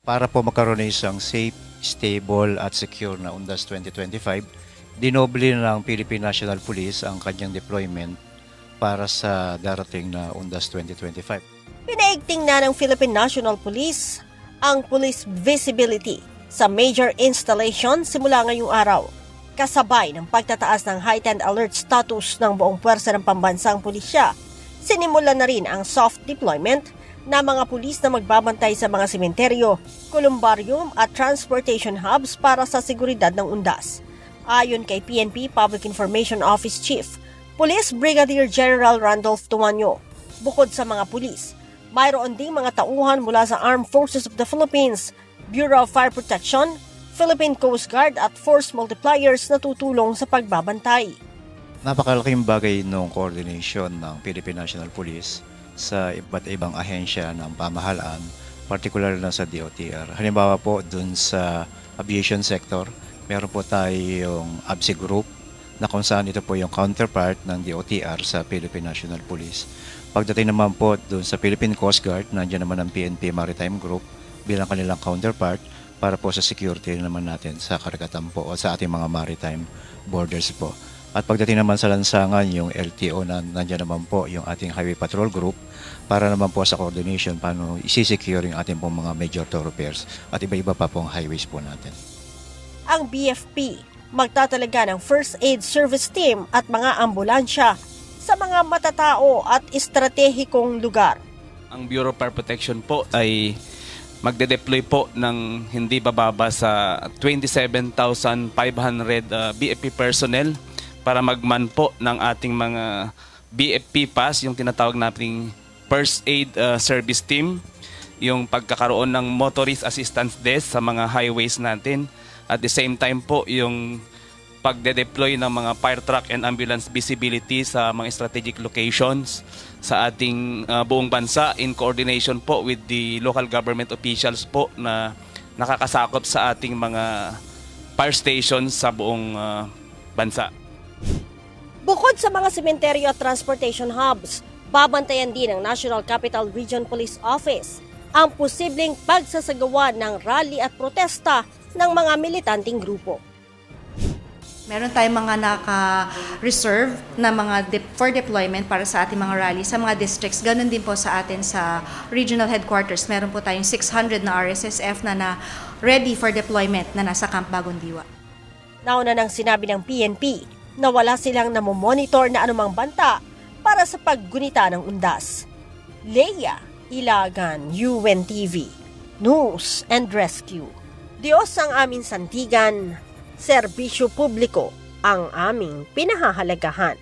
Para po magkaroon ng isang safe, stable at secure na UNDAS 2025, dinoble ng Philippine National Police ang kanyang deployment para sa darating na UNDAS 2025. Pinaigting na ng Philippine National Police ang police visibility sa major installation simula ngayong araw, kasabay ng pagtataas ng heightened alert status ng buong puwersa ng pambansang pulisya. Sinimulan na rin ang soft deployment na mga pulis na magbabantay sa mga sementeryo, columbarium at transportation hubs para sa seguridad ng UNDAS. Ayon kay PNP Public Information Office Chief, Police Brigadier General Randolph Tuanyo, bukod sa mga pulis, mayroon ding mga tauhan mula sa Armed Forces of the Philippines, Bureau of Fire Protection, Philippine Coast Guard at Force Multipliers na tutulong sa pagbabantay. Napakalaking bagay ng coordination ng Philippine National Police sa iba't ibang ahensya ng pamahalaan, particular na sa DOTR. Halimbawa po dun sa aviation sector, meron po tayong ABSI Group na kung saan ito po yung counterpart ng DOTR sa Philippine National Police. Pagdating naman po dun sa Philippine Coast Guard, nandiyan naman ang PNP Maritime Group bilang kanilang counterpart para po sa security naman natin sa karagatan po o sa ating mga maritime borders po. At pagdating naman sa lansangan, yung LTO, nandiyan naman po yung ating Highway Patrol Group para naman po sa coordination paano isi-secure yung ating pong mga major thoroughfares at iba-iba pa pong highways po natin. Ang BFP magtatalaga ng first aid service team at mga ambulansya sa mga matatao at estratehikong lugar. Ang Bureau of Fire Protection po ay magde-deploy po ng hindi bababa sa 27,500 BFP personnel para magman po ng ating mga BFP PAS, yung tinatawag nating First Aid Service Team, yung pagkakaroon ng Motorist Assistance Desk sa mga highways natin. At the same time po, yung pagde-deploy ng mga fire truck and ambulance visibility sa mga strategic locations sa ating buong bansa in coordination po with the local government officials po na nakakasakop sa ating mga fire stations sa buong bansa. Bukod sa mga sementeryo at transportation hubs, babantayan din ng National Capital Region Police Office ang posibleng pagsasagawa ng rally at protesta ng mga militanting grupo. Meron tayong mga naka-reserve na mga for deployment para sa ating mga rally sa mga districts. Ganon din po sa atin sa regional headquarters. Meron po tayong 600 na RSSF na ready for deployment na nasa Camp Bagong Diwa. Nauna nang sinabi ng PNP na wala silang namomonitor na anumang banta para sa paggunita ng UNDAS. Leia Ilagan, UNTV, News and Rescue. Diyos ang aming sandigan, serbisyo publiko ang aming pinahahalagahan.